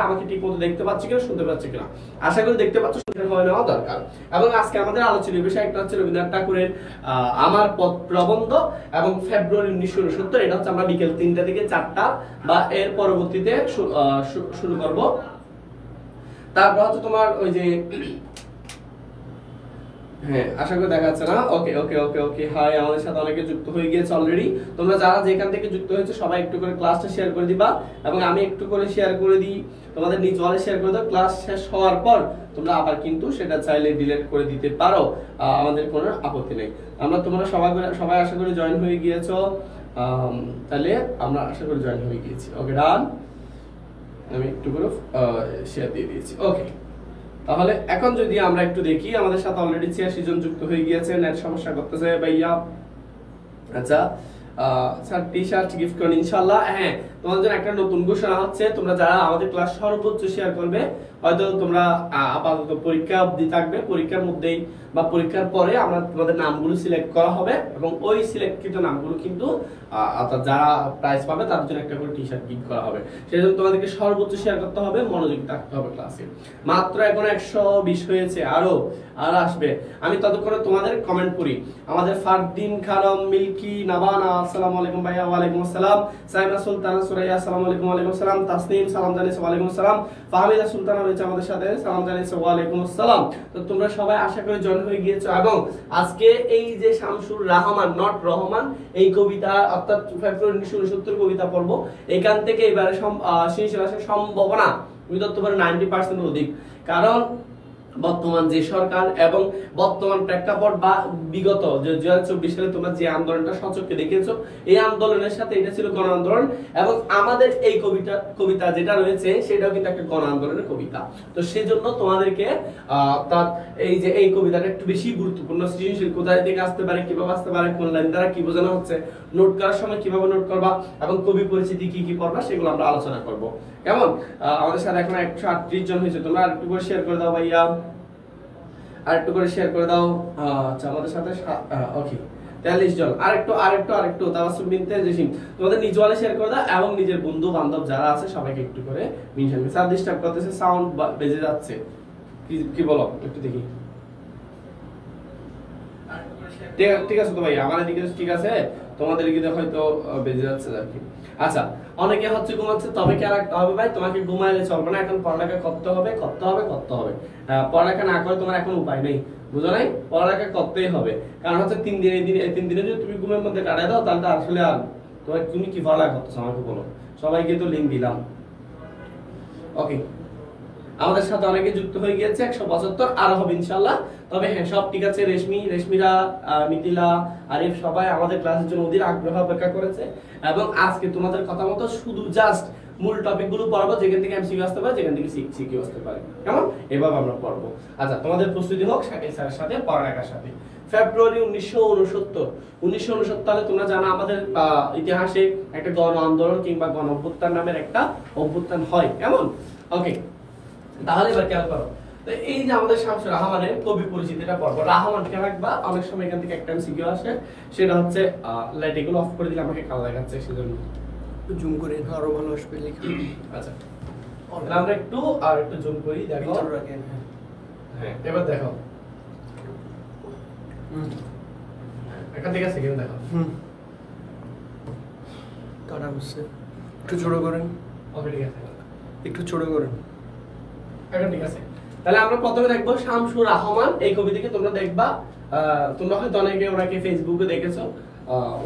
আমাকে ঠিকমতো দেখতে পাচ্ছি কিনা, শুনতে পাচ্ছি কিনা। আশা করি দেখতে পাচ্ছ, শুনতে হয়ে নেওয়া দরকার। এবং আজকে আমাদের আলোচনার বিষয় একটা হচ্ছে রবীন্দ্রনাথ ঠাকুরের আমার পথ প্রবন্ধ এবং ফেব্রুয়ারি 1969। এটা হচ্ছে আমরা বিকেল 3টা থেকে 4টা বা এর পরবর্তীতে শুরু করব। তারপর হচ্ছে তোমার ওই যে হ্যাঁ, আশা করি দেখা যাচ্ছে না। ওকে ওকে ওকে ওকে হাই, আমাদের সাথে অনেকে যুক্ত হয়ে গিয়েছে অলরেডি। তোমরা যারা যেখান থেকে যুক্ত হয়েছে সবাই একটু করে ক্লাসটা শেয়ার করে দিবা এবং আমি একটু করে শেয়ার করে দিই, তোমাদের নিজ ওয়ালে শেয়ার করে দাও। ক্লাস শেষ হওয়ার পর তোমরা আবার কিন্তু সেটা চাইলে ডিলিট করে দিতে পারো, আমাদের কোনো আপত্তি নেই। তোমরা সবাই আশা করি জয়েন হয়ে গিয়েছো। তাহলে আমরা আশা করি জয়েন হয়ে গিয়েছি। ওকে ডান, আমি একটু করে শেয়ার দিয়ে দিয়েছি। ওকে, তাহলে এখন যদি আমরা একটু দেখি, আমাদের সাথে অলরেডি 86 জন যুক্ত হয়ে গিয়েছে। নেট সমস্যা করতেছে ভাইয়া। আচ্ছা স্যার টি-শার্ট গিফট করুন ইনশাআল্লাহ। হ্যাঁ, তোমাদের জন্য একটা নতুন ঘোষণা হচ্ছে, তোমরা যারা আমাদের ক্লাস সর্বোচ্চ শেয়ার করবে, হয়তো তোমরা আপাতত পরীক্ষা অবধি থাকবে, পরীক্ষার মধ্যেই বা পরীক্ষার পরে আমরা তোমাদের নামগুলো সিলেক্ট করা হবে এবং ওই সিলেক্টকৃত নামগুলো কিন্তু অর্থাৎ যারা প্রাইজ পাবে তাদের জন্য একটা করে টি-শার্ট গিফট করা হবে। সেজন্য তোমাদেরকে সর্বোচ্চ শেয়ার করতে হবে, মনোযোগী থাকতে হবে ক্লাসে। মাত্র এখন 120 হয়েছে, আর আসবে। আমি ততক্ষণে তোমাদের কমেন্ট পড়ি। আমাদের ফারদিন খানম, মিল্কি, নাবানা, আসসালামু আলাইকুম ভাইয়া। ওয়া আলাইকুম আসসালাম। সাইমা সুলতানা সুরাইয়া, আসসালামু আলাইকুম। ওয়া আলাইকুম আসসালাম। তাসনিম সালাম জানিয়েছে, ওয়া আলাইকুম আসসালাম। ফাহমিদা সুলতানা রয়েছে আমাদের সাথে, সালাম জানিয়েছে, ওয়া আলাইকুম আসসালাম। তো তোমরা সবাই আশা করি জয়েন হয়ে গিয়েছো এবং আজকে এই যে শামসুর রাহমান নট রহমান এই কবিতা অর্থাৎ ফেব্রুয়ারি 1969 কবিতা পড়ব। এখান থেকে এবারে শীর্ষে আসার সম্ভাবনা আমি ধরতে পারি 90% অধিক। কারণ বর্তমান যে সরকার এবং বর্তমান প্রেক্ষাপট বা বিগত যে 2024 সালে তোমরা যে আন্দোলনটা সচক্ষে দেখেছো, এই আন্দোলনের সাথে এটা ছিল গণ আন্দোলন এবং আমাদের এই কবিতা যেটা রয়েছে সেটাও কিন্তু একটা গণ আন্দোলনের কবিতা। তো সেজন্য তোমাদেরকে অর্থাৎ এই যে এই কবিতাটা একটু বেশি গুরুত্বপূর্ণ। সৃজনশীল কোথায় থেকে আসতে পারে, কিভাবে আসতে পারে, কোন লাইন দ্বারা কি বোঝানো হচ্ছে, নোট করার সময় কিভাবে নোট করবা এবং কবি পরিচিতি কি কি পড়বা সেগুলো আমরা আলোচনা করব। কেমন? আমাদের সাথে এখন 138 জন হয়েছে। তোমরা আরেকটু করে শেয়ার করে দাও ভাইয়া, আরেকটু করে শেয়ার করে দাও। আচ্ছা, আমাদের সাথে ওকে 43 জন। আরেকটু তাবাসসুম বিনতে জসিম, তোমাদের নিজ ওয়ালে শেয়ার করে দাও এবং নিজের বন্ধু বান্ধব যারা আছে সবাইকে একটু করে মেনশন করো। স্যার ডিস্টার্ব করতেছে, সাউন্ড বেজে যাচ্ছে, কি বলো একটু দেখি। ঠিক আছে তো ভাই, আমার এদিকে ঠিক আছে, তোমাদের এদিকে হয়তো বেজে যাচ্ছে আর কি। আচ্ছা, অনেকে হচ্ছে ঘুমাচ্ছে, তবে কি আর হবে ভাই? তোমাকে ঘুমাইলে চলবে না, এখন পড়ালেখা করতে হবে। পড়ালেখা না করে তোমার এখন উপায় নেই, বুঝো নাই? পড়ালেখা করতেই হবে। কারণ হচ্ছে 3 দিনে যদি তুমি ঘুমের মধ্যে কাটাই দাও তাহলে আসলে আর তুমি কি পড়ালেখা করতেছো আমাকে বলো। সবাইকে তো লিংক দিলাম। ওকে, আমাদের সাথে অনেকে যুক্ত হয়ে গিয়েছে, 175 আরো হবে ইনশাআল্লাহ। তবে হ্যাঁ, সব ঠিক আছে। রেশমিরা, মিথিলা, আরিফ সবাই আমাদের ক্লাসের জন্য অধীর আগ্রহ অপেক্ষা করেছে এবং আজকে তোমাদের কথা মতো শুধু জাস্ট মূল টপিকগুলো পড়াবো, যেখান থেকে এমসিকিউ আসতে পারে, যেখান থেকে সিকিউ আসতে পারে। কেমন? এভাবে আমরা পড়বো। আচ্ছা, তোমাদের প্রস্তুতি হোক শাকিল স্যারের সাথে, পড়ালেখার সাথে। ফেব্রুয়ারি 1969 সালে তোমরা জানো আমাদের ইতিহাসে একটা গণ আন্দোলন কিংবা গণ অভ্যুত্থান নামের একটা অভ্যুত্থান হয়। কেমন? ওকে, তাহলে এবার খেয়াল করো। তো এই যে আমাদের শামসুর রাহমানের কবি পরিচিতিটা পড়বো। রাহমান কে রাখবা, অনেক সময় এখান থেকে একটা এমসিকিউ আসে, সেটা হচ্ছে লাইট এগুলো অফ করে দিলে আমাকে কালো দেখাচ্ছে, সেজন্য জুম করে আরো ভালো আসবে লেখা। আচ্ছা, আমরা একটু জুম করি, দেখো। হ্যাঁ, এবার দেখো। এখান থেকে সেকেন্ড দেখো। কাটা হচ্ছে, একটু ছোট করেন। ওকে, ঠিক আছে, একটু ছোট করেন। এখন ঠিক আছে। তাহলে আমরা প্রথমে দেখবো শামসুর রাহমান এই কবিতাকে তোমরা দেখবা। তোমরা হয়তো অনেকে ওনাকে ফেসবুকে দেখেছো,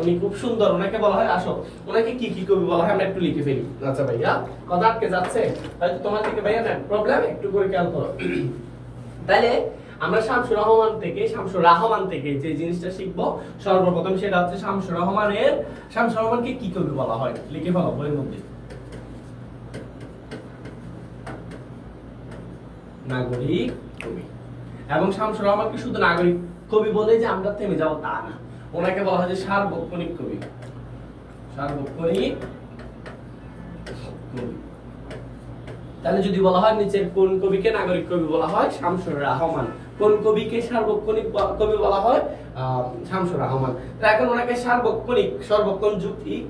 উনি খুব সুন্দর। ওনাকে বলা হয়, আসো, ওনাকে কি কি কবি বলা হয় আমরা একটু লিখে ফেলি। আচ্ছা ভাইয়া, কথা আটকে যাচ্ছে হয়তো তোমার থেকে ভাইয়া, না প্রবলেম, একটু করে খেয়াল করো। তাহলে আমরা শামসুর রাহমান থেকে যে জিনিসটা শিখবো সর্বপ্রথম, সেটা হচ্ছে শামসুর রহমানকে কি কবি বলা হয়। লিখে ফেলো বইয়ের মধ্যে। নাগরিক কবি। এবং শামসুর রহমানকে শুধু নাগরিক কবি বলে যে আমরা থেমে যাবো তা না, ওনাকে বলা হয় যে সার্বক্ষণিক কবি। তাহলে যদি বলা হয় নিচের কোন কবিকে নাগরিক কবি বলা হয়? শামসুর রাহমান। কোন কবিকে সার্বক্ষণিক কবি বলা হয়? শামসুর রহমান। তো এখন ওনাকে সার্বক্ষণিক, সর্বক্ষণ যুগিক,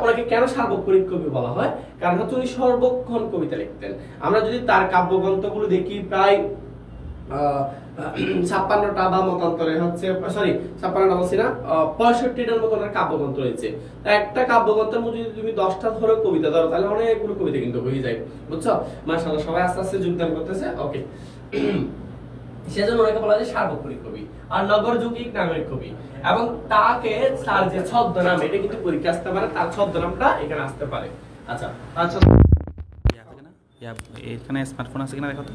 ওনাকে কেন সার্বক্ষণিক কবি বলা হয়? কারণ হচ্ছে উনি সর্বক্ষণ কবিতা লিখতেন। আমরা যদি তার কাব্যগ্রন্থগুলো দেখি, প্রায় 56টা বা মতান্তরে হচ্ছে, সরি 56টা বলছি না, 65টার মতো ওনার কাব্যগ্রন্থ রয়েছে। একটা কাব্যগ্রন্থের মধ্যে যদি তুমি 10টা ধরো কবিতা ধরো, তাহলে অনেকগুলো কবিতা কিন্তু হয়ে যায়, বুঝছো? মাশাআল্লাহ, সবাই আস্তে আস্তে যোগদান করতেছে। ওকে, সেজন্য ওনাকে বলা হয় সার্বক্ষণিক কবি আর নগর যৌগিক নামের কবি। এবং তাকে তার যে ছদ্মনাম, এটা কিন্তু পরীক্ষা আসতে পারে, তার ছদ্মনামটা এখানে আসতে পারে। আচ্ছা, তার এখানে স্মার্টফোন আছে কিনা দেখো তো।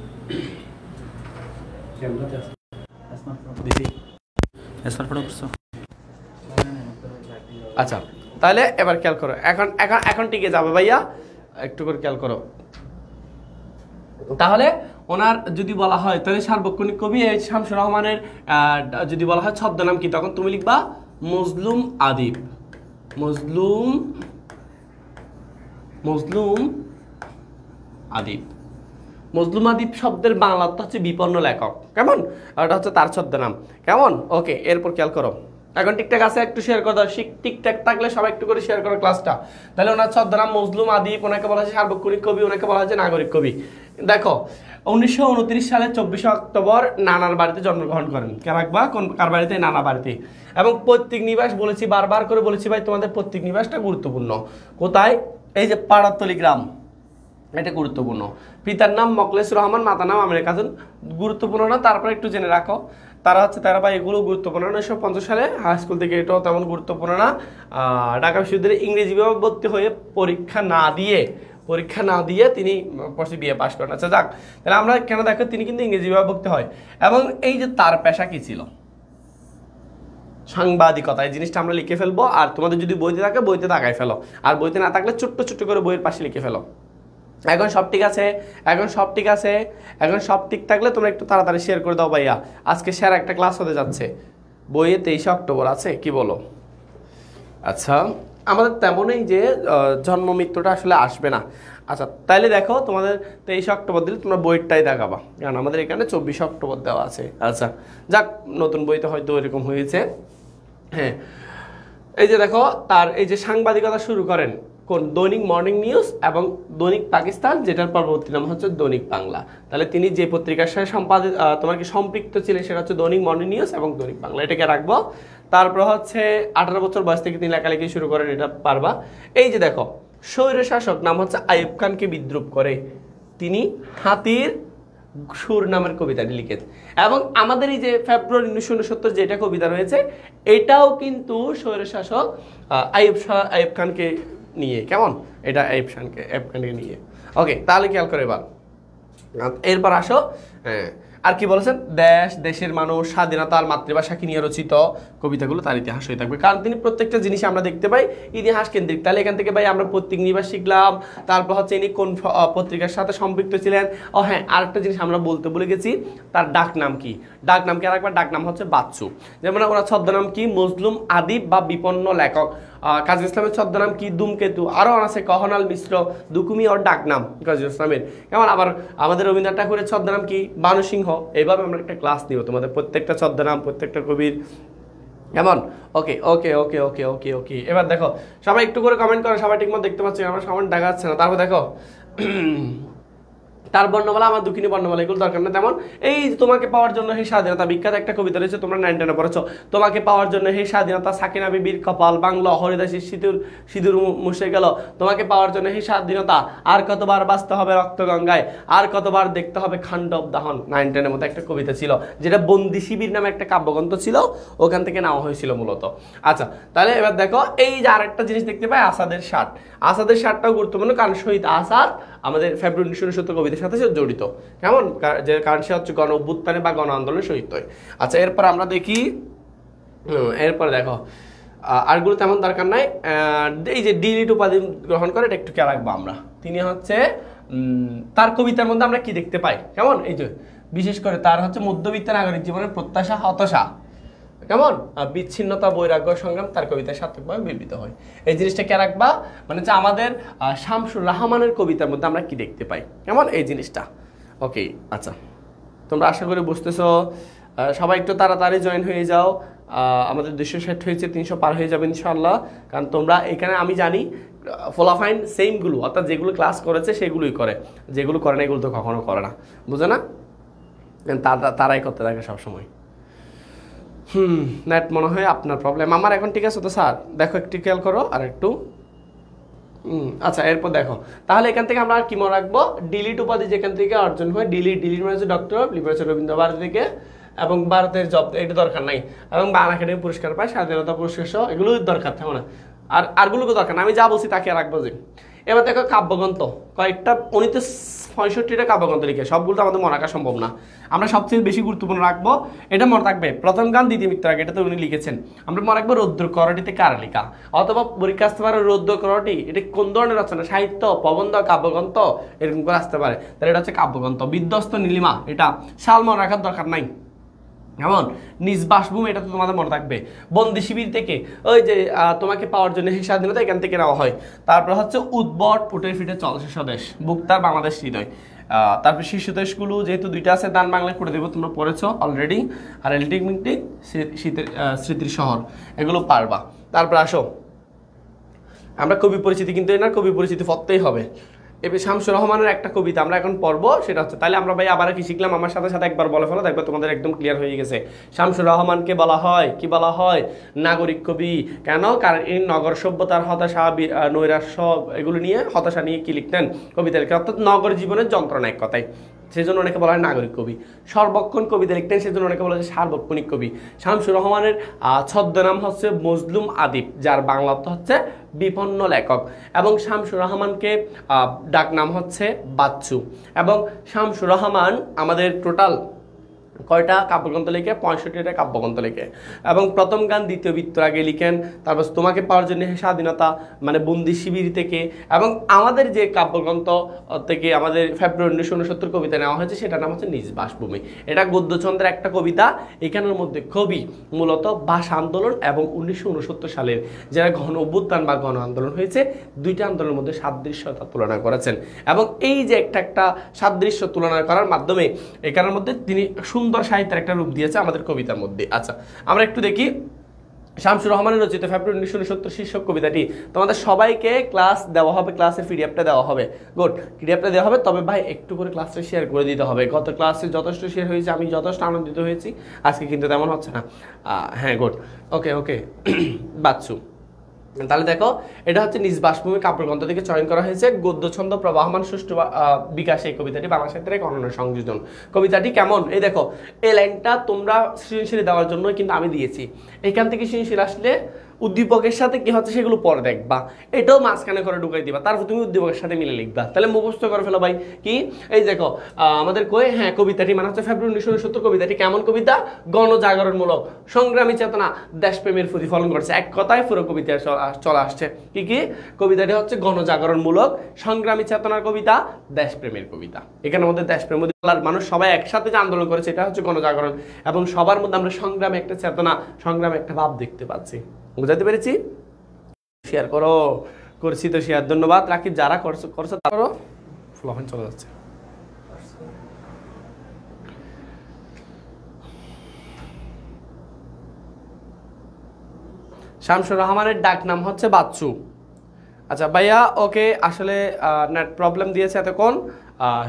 আচ্ছা, তাহলে এবার খেয়াল করো, এখন এখন এখন টিকে যাবে ভাইয়া, একটু করে খেয়াল করো। তাহলে ওনার যদি বলা হয় তাহলে সার্বক্ষণিক কবি শামসুর রহমানের যদি বলা হয় ছদ্মনাম কি, তখন তুমি লিখবা মজলুম আদিব। মজলুম আদিব। মজলুম আদিব শব্দের বাংলা অর্থ হচ্ছে বিপন্ন লেখক, কেমন? আর এটা হচ্ছে তার ছদ্মনাম, কেমন? ওকে, এরপর খেয়াল করো। এখন ঠিকঠাক আছে, একটু শেয়ার করে দাও, ঠিকঠাক থাকলে সবাই একটু করে শেয়ার করো ক্লাসটা। তাহলে ওনার ছদ্মনাম মজলুম আদিব, ওনাকে বলা হয় সার্বক্ষণিক কবি, ওনাকে বলা হয় নাগরিক কবি। দেখো, 1929 সালের 24 অক্টোবর নানার বাড়িতে জন্মগ্রহণ করেন। কেরাকবা কার বাড়িতে? নানা বাড়িতে। এবং পৈতৃক নিবাস বলেছি, বারবার করে বলেছি ভাই, তোমাদের পৈতৃক নিবাসটা গুরুত্বপূর্ণ। কোথায়? এই যে পাড়াতলি গ্রাম, এটা গুরুত্বপূর্ণ। পিতার নাম মকলেসুর রহমান, মাতার নাম আমিনা খাতুন। গুরুত্বপূর্ণ না, তারপরে একটু জেনে রাখো। তারা হচ্ছে তারা ভাই, এগুলো গুরুত্বপূর্ণ। 1950 সালে হাই স্কুল থেকে, এটাও তেমন গুরুত্বপূর্ণ না। ঢাকা বিশ্ববিদ্যালয়ে ইংরেজি বিভাগে ভর্তি হয়ে পরীক্ষা না দিয়ে তিনি বিএ পাশ করেন। আচ্ছা যাক, তাহলে আমরা কেন দেখো, তিনি কিন্তু ইংরেজি বিভাগে ভর্তি হয়। এবং এই যে তার পেশা কি ছিল? সাংবাদিকতা। এই জিনিসটা আমরা লিখে ফেলবো, আর তোমাদের যদি বইতে থাকে বইতে দাগায় ফেলো, আর বইতে না থাকলে ছোট্ট ছোট্ট করে বইয়ের পাশে লিখে ফেলো। এখন সব ঠিক আছে, এখন সব ঠিক থাকলে তোমরা একটু তাড়াতাড়ি শেয়ার করে দাও ভাইয়া। আজকে স্যার একটা ক্লাস হতে যাচ্ছে, বইয়ে 23 অক্টোবর আছে, কি বলো? আচ্ছা, আমাদের তেমনই যে জন্ম মৃত্যুটা আসলে আসবে না। আচ্ছা, তাইলে দেখো, তোমাদের 23 অক্টোবর দিলে তোমরা বইটাই দেখাবা, কারণ আমাদের এখানে 24 অক্টোবর দেওয়া আছে। আচ্ছা যাক, নতুন বইতে হয়তো এরকম হয়েছে। হ্যাঁ, এই যে দেখো, তার এই যে সাংবাদিকতা শুরু করেন কোন? দৈনিক মর্নিং নিউজ এবং দৈনিক পাকিস্তান, যেটার পরবর্তী নাম হচ্ছে দৈনিক বাংলা। তাহলে তিনি যে পত্রিকার সাথে তোমার কি সম্পৃক্ত ছিলেন, সেটা হচ্ছে দৈনিক মর্নিং নিউজ এবং দৈনিক বাংলা, এটাকে রাখবো। তারপর হচ্ছে 18 বছর বয়স থেকে তিনি লেখালেখি শুরু করেন, এটা পারবা। এই যে দেখো, স্বৈরশাসক নাম হচ্ছে আইয়ুব খানকে বিদ্রুপ করে তিনি হাতির সুর নামের কবিতাটি লিখেছে। এবং আমাদের এই যে ফেব্রুয়ারি 1969 যেটা কবিতা রয়েছে, এটাও কিন্তু স্বৈরশাসক আইয়ুব খানকে নিয়ে, কেমন? এটা আইয়ুব খানকে নিয়ে। ওকে, তাহলে খেয়াল করে এরপর আসো। হ্যাঁ, আর কি বলেছেন? দেশের মানুষ, স্বাধীনতা আর মাতৃভাষাকে নিয়ে রচিত কবিতাগুলো তার ইতিহাস হয়ে থাকবে, কারণ তিনি প্রত্যেকটা জিনিস আমরা দেখতে পাই ইতিহাস কেন্দ্রিক। তাহলে এখান থেকে ভাই আমরা পৈতৃক নিবাস শিখলাম, তারপর হচ্ছে ইনি কোন পত্রিকার সাথে সম্পৃক্ত ছিলেন। ও হ্যাঁ, আরেকটা জিনিস আমরা বলতে ভুলে গেছি, তার ডাক নাম কি? ডাক নাম কি? আরেকবার, ডাক নাম হচ্ছে বাচ্চু। যেমন ওনার ছদ্মনাম কি? মজলুম আদিব বা বিপন্ন লেখক। কাজী ইসলামের ছদ্মনাম কি? ধূমকেতু। আরও আছে কহনাল মিশ্র, দুকুমি ওর ডাক নাম কাজী ইসলামের, কেমন? আবার আমাদের রবীন্দ্রনাথ ঠাকুরের ছদ্মনাম কি? বানু সিংহ। এইভাবে আমরা একটা ক্লাস নিব তোমাদের প্রত্যেকটা ছদ্মনাম, প্রত্যেকটা কবির, কেমন? ওকে ওকে ওকে ওকে ওকে ওকে এবার দেখো, সবাই একটু করে কমেন্ট করো, সবাই ঠিকমতো দেখতে পাচ্ছি, আমার কমেন্ট দেখা যাচ্ছে না। তারপর দেখো, তার বর্ণমালা, আমার দুঃখিনী বর্ণমালা, এগুলো দরকার না তেমন। এই তোমাকে পাওয়ার জন্য হে স্বাধীনতা, বিখ্যাত একটা কবিতা রয়েছে, তোমরা 9-10 পড়েছো। তোমাকে পাওয়ার জন্য হে স্বাধীনতা, সাকিনা বিবির কপাল, বাংলা হরিদাসীর সিঁদুর মুছে গেল। তোমাকে পাওয়ার জন্য হে স্বাধীনতা, আর কতবার বাঁচতে হবে রক্ত গঙ্গায়, আর কতবার দেখতে হবে খান্ডব দাহন। 9-10 মতো একটা কবিতা ছিল, যেটা বন্দি শিবির নামে একটা কাব্যগ্রন্থ ছিল, ওখান থেকে নেওয়া হয়েছিল মূলত। আচ্ছা, তাহলে এবার দেখো, এই যে আরেকটা জিনিস দেখতে পাই, আসাদের ষাট। আসাদের ষাটটাও গুরুত্বপূর্ণ, কারণ শহীদ আসাদ আমাদের ফেব্রুয়ারি 1970 কবিতার সাথে সে জড়িত, কেমন? যে কারণ সে হচ্ছে গণ অভ্যুত্থানে বা গণ আন্দোলনে শহীদ হয়। আচ্ছা, এরপর আমরা দেখি, এরপর দেখো, আরগুলো তেমন দরকার নাই। এই যে ডিলিট উপাধি গ্রহণ করে, এটা একটু খেয়াল রাখবো আমরা। তিনি হচ্ছে তার কবিতার মধ্যে আমরা কি দেখতে পাই, কেমন? এই যে বিশেষ করে তার হচ্ছে মধ্যবিত্ত নাগরিক জীবনের প্রত্যাশা, হতাশা, কেমন? বিচ্ছিন্নতা, বৈরাগ্য, সংগ্রাম তার কবিতায় সার্থকভাবে বিবৃত হয়। এই জিনিসটা কে রাখবা, মানে হচ্ছে আমাদের শামসুর রহমানের কবিতার মধ্যে আমরা কি দেখতে পাই, কেমন? এই জিনিসটা। ওকে, আচ্ছা, তোমরা আশা করি বুঝতেছো। সবাই একটু তাড়াতাড়ি জয়েন হয়ে যাও। আমাদের 260 হয়েছে, 300 পার হয়ে যাবে ইনশাআল্লাহ। কারণ তোমরা এখানে আমি জানি ফলাফাইন সেমগুলো, অর্থাৎ যেগুলো ক্লাস করেছে সেগুলোই করে, যেগুলো করে না এগুলো তো কখনো করে না, বুঝে না? তারাই করতে থাকে সবসময়। নেট মনে হয় আপনার প্রবলেম, আমার এখন ঠিক আছে তো স্যার? দেখো একটু খেয়াল করো আর একটু। আচ্ছা, এরপর দেখো তাহলে এখান থেকে আমরা কি মনে রাখবো, ডিলিট উপাধি যেখান থেকে অর্জন হয়, ডিলিট মানে হচ্ছে ডক্টর রবীন্দ্র ভারতী থেকে, এবং ভারতের জব এটা দরকার নাই, এবং বাংলা একাডেমি পুরস্কার পায়, স্বাধীনতা পুরস্কার সহ এগুলো দরকার থাকে না, আর আরগুলোকে দরকার না, আমি যা বলছি তাকে রাখবো যে। এবার দেখো কাব্যগ্রন্থ কয়েকটা, উনি তো 65টা কাব্যগ্রন্থ লিখে, সবগুলো তো আমাদের মনে রাখা সম্ভব না, আমরা সবচেয়ে বেশি গুরুত্বপূর্ণ রাখবো এটা মনে রাখবে, প্রথম গান দ্বিতীয় মৃত্যুর আগে, এটা তো উনি লিখেছেন। আমরা মনে রাখবো রৌদ্র করটিতে কার লেখা, অথবা পরীক্ষা আসতে পারে রৌদ্র করটি এটা কোন ধরনের রচনা, সাহিত্য, প্রবন্ধ, কাব্যগ্রন্থ, এরকম করে আসতে পারে, তাহলে এটা হচ্ছে কাব্যগ্রন্থ। বিধ্বস্ত নীলিমা এটা সাল মনে রাখার দরকার নাই, কেমন? নিজ বাসভূমি এটা তো তোমাদের মনে থাকবে। বন্দি শিবির থেকে ওই যে তোমাকে পাওয়ার জন্য স্বাধীনতা এখান থেকে নেওয়া হয়। তারপর হচ্ছে উদ্ভট উঠে ফিটে চলছে স্বদেশ, বুকতার বাংলাদেশ হৃদয়। তারপর শীর্ষ দেশগুলো যেহেতু দুইটা আছে, দান বাংলায় করে দেবো, তোমরা পড়েছো অলরেডি। আর এলটিমেটলি শীতের স্মৃতির শহর, এগুলো পারবা। তারপর আসো আমরা কবি পরিচিতি, কিন্তু এনার কবি পরিচিতি পড়তেই হবে। এবার শামসুর রহমানের একটা কবিতা আমরা এখন পড়বো, সেটা হচ্ছে, তাহলে আমরা ভাই আবার কি শিখলাম, আমার সাথে সাথে একবার বলে ফেলো, দেখবে তোমাদের একদম ক্লিয়ার হয়ে গেছে। শামসুর রহমানকে বলা হয় কি, বলা হয় নাগরিক কবি। কেন? কারণ এই নগর সভ্যতার হতাশা, নৈরাশ্য, এগুলো নিয়ে হতাশা নিয়ে কি লিখতেন, কবিতা লিখতেন, অর্থাৎ নগর জীবনের যন্ত্রণা এক কথায়, সেজন্য অনেকে বলা হয় নাগরিক কবি। সর্বক্ষণ কবিতা লিখতেন, সেজন্য অনেকে বলা হয় সার্বক্ষণিক কবি। শামসুর রহমানের ছদ্মনাম হচ্ছে মজলুম আদিব, যার বাংলা অর্থ হচ্ছে বিপন্ন লেখক, এবং শামসুর রহমানকে ডাক নাম হচ্ছে বাচ্চু। এবং শামসুর রহমান আমাদের টোটাল কয়টা কাব্যগ্রন্থ লিখে? 65টা কাব্যগ্রন্থ লিখে, এবং প্রথম গান দ্বিতীয় মৃত্যুর আগে লিখেন। তারপর তোমাকে পাওয়ার জন্য স্বাধীনতা মানে বন্দি শিবির থেকে, এবং আমাদের যে কাব্যগ্রন্থ থেকে আমাদের ফেব্রুয়ারি 1969 কবিতা নেওয়া হয়েছে, সেটার নাম হচ্ছে নিজ বাসভূমি। এটা গদ্যচন্দ্রের একটা কবিতা। এখানের মধ্যে কবি মূলত ভাষা আন্দোলন এবং 1969 সালের যারা গণ অভ্যুত্থান বা গণ আন্দোলন হয়েছে, দুইটা আন্দোলনের মধ্যে সাদৃশ্যতা তুলনা করেছেন, এবং এই যে একটা সাদৃশ্য তুলনা করার মাধ্যমে এখানের মধ্যে তিনি সুন্দর সাহিত্যের একটা রূপ দিয়েছে আমাদের কবিতার মধ্যে। আচ্ছা, আমরা একটু দেখি শামসুর রহমানের রচিত ফেব্রুয়ারি 1969 শীর্ষক কবিতাটি তোমাদের সবাইকে ক্লাস দেওয়া হবে, ক্লাসের পিডিএফটা দেওয়া হবে। গুড, পিডিএফটা দেওয়া হবে, তবে ভাই একটু করে ক্লাসটা শেয়ার করে দিতে হবে। গত ক্লাসে যথেষ্ট শেয়ার হয়েছে, আমি যথেষ্ট আনন্দিত হয়েছি, আজকে কিন্তু তেমন হচ্ছে না। হ্যাঁ, গুড, ওকে ওকে বাচ্চু। তাহলে দেখো, এটা হচ্ছে নিজ বাসভূমি কাব্যগ্রন্থ থেকে চয়ন করা হয়েছে, গদ্যছন্দ প্রবাহমান সুষ্ঠু বিকাশ। এই কবিতাটি বাংলা সাহিত্যের এক অনন্য সংযোজন। কবিতাটি কেমন? এই দেখো, এই লাইনটা তোমরা সৃজনশীল দেওয়ার জন্য কিন্তু আমি দিয়েছি। এখান থেকে সৃজনশীল আসলে উদ্দীপকের সাথে কি হচ্ছে সেগুলো পরে দেখবা, এটাও মাঝখানে করে ঢুকাই দিবা, তারপর তুমি উদ্দীপকের সাথে মিলে লিখবা, তাহলে মুখস্থ করে ফেলো ভাই। কি এই দেখো আমাদের কই, হ্যাঁ কবিতাটি মানে হচ্ছে ফেব্রুয়ারি 1969 কবিতাটি কেমন কবিতা? গণজাগরণমূলক, সংগ্রামী চেতনা, দেশপ্রেমের প্রতিফলন করছে। এক কথায় পুরো কবিতা চলে আসছে কি কি, কবিতাটি হচ্ছে গণজাগরণমূলক, সংগ্রামী চেতনার কবিতা, দেশপ্রেমের কবিতা। এখানের মধ্যে দেশপ্রেম, মানুষ সবাই একসাথে যে আন্দোলন করেছে, এটা হচ্ছে গণজাগরণ, এবং সবার মধ্যে আমরা সংগ্রামে একটা চেতনা, সংগ্রামে একটা ভাব দেখতে পাচ্ছি। বুঝাতে পেরেছি? শেয়ার করো, করছি তো শেয়ার, ধন্যবাদ। রাখি যারা করছো তারও ফলাফল চলে যাচ্ছে। শামসুর রহমানের ডাক নাম হচ্ছে বাচ্চু। আচ্ছা ভাইয়া, ওকে, আসলে নেট প্রবলেম দিয়েছে এতক্ষণ,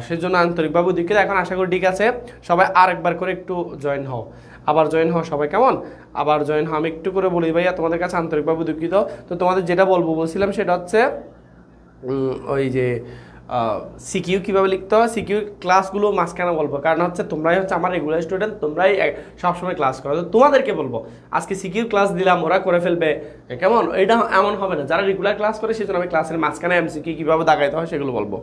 সেজন্য আন্তরিকভাবে দুঃখিত। এখন আশা করি ঠিক আছে, সবাই আরেকবার করে একটু জয়েন হও, আবার জয়েন হও সবাই, কেমন? আবার জয়েন হও। আমি একটু করে বলি ভাইয়া, তোমাদের কাছে আন্তরিকভাবে দুঃখিত। তো তোমাদের যেটা বলছিলাম সেটা হচ্ছে ওই যে সিকিউ কীভাবে লিখতে হয়, সিকিউ ক্লাসগুলো মাঝখানে বলবো, কারণ হচ্ছে তোমরাই হচ্ছে আমার রেগুলার স্টুডেন্ট, তোমরাই সবসময় ক্লাস করো, তো তোমাদেরকে বলবো। আজকে সিকিউ ক্লাস দিলাম, ওরা করে ফেলবে, কেমন? এটা এমন হবে না, যারা রেগুলার ক্লাস করে সেজন্য আমি ক্লাসের মাঝখানে এমসিকিউ কীভাবে দাগাইতে হয় সেগুলো বলবো।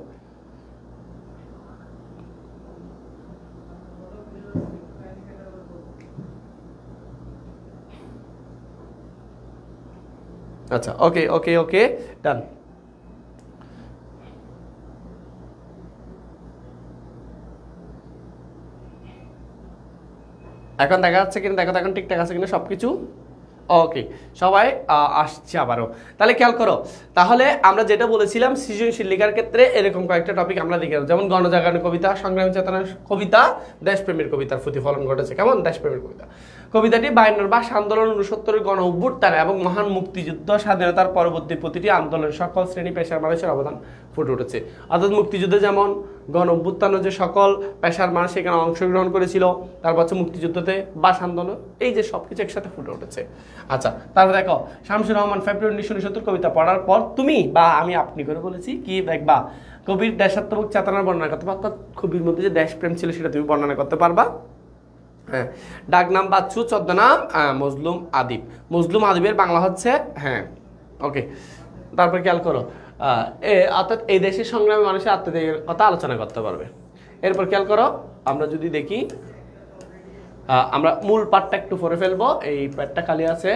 আচ্ছা, ওকে ওকে ওকে, ডান। এখন দেখা যাচ্ছে কিনা, দেখো এখন ঠিকঠাক আছে কিনা সবকিছু। ওকে সবাই আসছে আবারও। তাহলে খেয়াল করো, তাহলে আমরা যেটা বলেছিলাম সৃজনশীল লেখার ক্ষেত্রে এরকম কয়েকটা টপিক আমরা দেখে যেমন গণজাগরণের কবিতা, সংগ্রামী চেতনার কবিতা, দেশপ্রেমের কবিতার প্রতিফলন ঘটেছে। কেমন? দেশপ্রেমের কবিতা কবিতাটি 52 ভাষা আন্দোলন, 69 গণ অভ্যুত্থান এবং মহান মুক্তিযুদ্ধ স্বাধীনতার পরবর্তী প্রতিটি আন্দোলনের সকল শ্রেণী পেশার মানুষের অবদান ফুটে উঠেছে। অর্থাৎ মুক্তিযুদ্ধে যেমন গণ অভ্যুত্থানে যে সকল পেশার মানুষ এখানে অংশগ্রহণ করেছিল, তারপর হচ্ছে মুক্তিযুদ্ধতে ভাষা আন্দোলন, এই যে সবকিছু একসাথে ফুটে উঠেছে। আচ্ছা, তারপর দেখো শামসুর রহমান ফেব্রুয়ারি 1969 কবিতা পড়ার পর তুমি বা আমি আপনি করে বলেছি কি দেখবা কবির দেশাত্মক চেতনার বর্ণনা করতে পারবা, অর্থাৎ কবির মধ্যে যে দেশপ্রেম ছিল সেটা তুমি বর্ণনা করতে পারবা। হ্যাঁ, ডাক নাম বাচ্চু, ছদ্মনাম মজলুম আদিব। মজলুম আদিবের বাংলা হচ্ছে হ্যাঁ ওকে। তারপর খেয়াল করো অর্থাৎ এই দেশের সংগ্রামী মানুষের আত্মত্যাগের কথা আলোচনা করতে পারবে। এরপর খেয়াল করো আমরা যদি দেখি আমরা মূল পাঠটা একটু পড়ে ফেলবো, এই পাঠটা খালি আছে।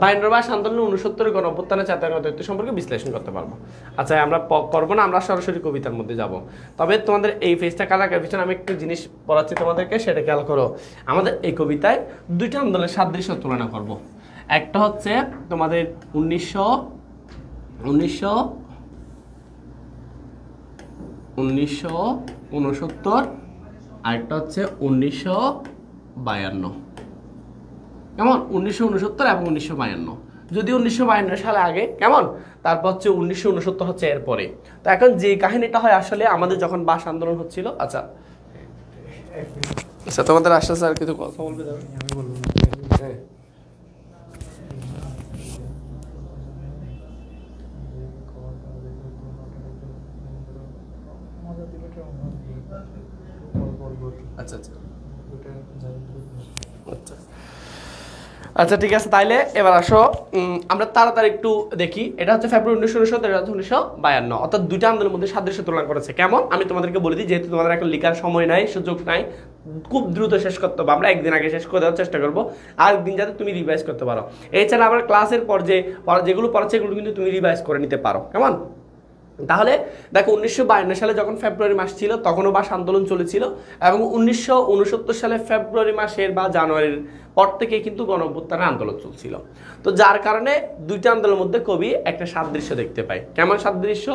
52 ভাষা আন্দোলন, 69 গণ অভ্যুত্থানের চেতনাগত তথ্য সম্পর্কে বিশ্লেষণ করতে পারবো। আচ্ছা, আমরা করবো না, আমরা সরাসরি কবিতার মধ্যে যাব। তবে তোমাদের এই ফেজটা কালার পিছনে আমি একটু জিনিস পড়াচ্ছি তোমাদেরকে, সেটা খেয়াল করো। আমাদের এই কবিতায় দুইটা আন্দোলনের সাদৃশ্য তুলনা করব। একটা হচ্ছে তোমাদের 1969, আরেকটা হচ্ছে 1952। কেমন? 1969 এবং 1952। যদি 1952 সালে আগে, কেমন? তারপর হচ্ছে 1969 হচ্ছে এরপরে। তো এখন যে কাহিনীটা হয় আসলে আমাদের যখন ভাষা আন্দোলন হচ্ছিল। আচ্ছা আচ্ছা, তোমাদের আশা স্যার কিছু কথা বলবে? আমি বলবো। হ্যাঁ, আচ্ছা আচ্ছা আচ্ছা আচ্ছা ঠিক আছে। তাইলে এবার আসো আমরা তাড়াতাড়ি একটু দেখি। এটা হচ্ছে ফেব্রুয়ারি 1969, এটা হচ্ছে 1952, অর্থাৎ দুইটা আন্দোলনের মধ্যে সাদৃশ্য তুলনা করেছে। কেমন? আমি তোমাদেরকে বলে দিই, যেহেতু তোমাদের এখন লেখার সময় নাই, সুযোগ নাই, খুব দ্রুত শেষ করতে হবে। আমরা একদিন আগে শেষ করে দেওয়ার চেষ্টা করবো, আর একদিন যাতে তুমি রিভাইজ করতে পারো। এছাড়া আমরা ক্লাসের পর যেগুলো পড়াচ্ছে এগুলো কিন্তু তুমি রিভাইজ করে নিতে পারো। কেমন? তাহলে দেখো 1952 সালে যখন ফেব্রুয়ারি মাস ছিল তখনও ভাষা আন্দোলন চলেছিল, এবং 1969 সালে ফেব্রুয়ারি মাসের বা জানুয়ারির পর থেকে কিন্তু গণ অভ্যুত্থানের আন্দোলন চলছিল। তো যার কারণে দুইটা আন্দোলনের মধ্যে কবি একটা সাদৃশ্য দেখতে পায়। কেমন সাদৃশ্য?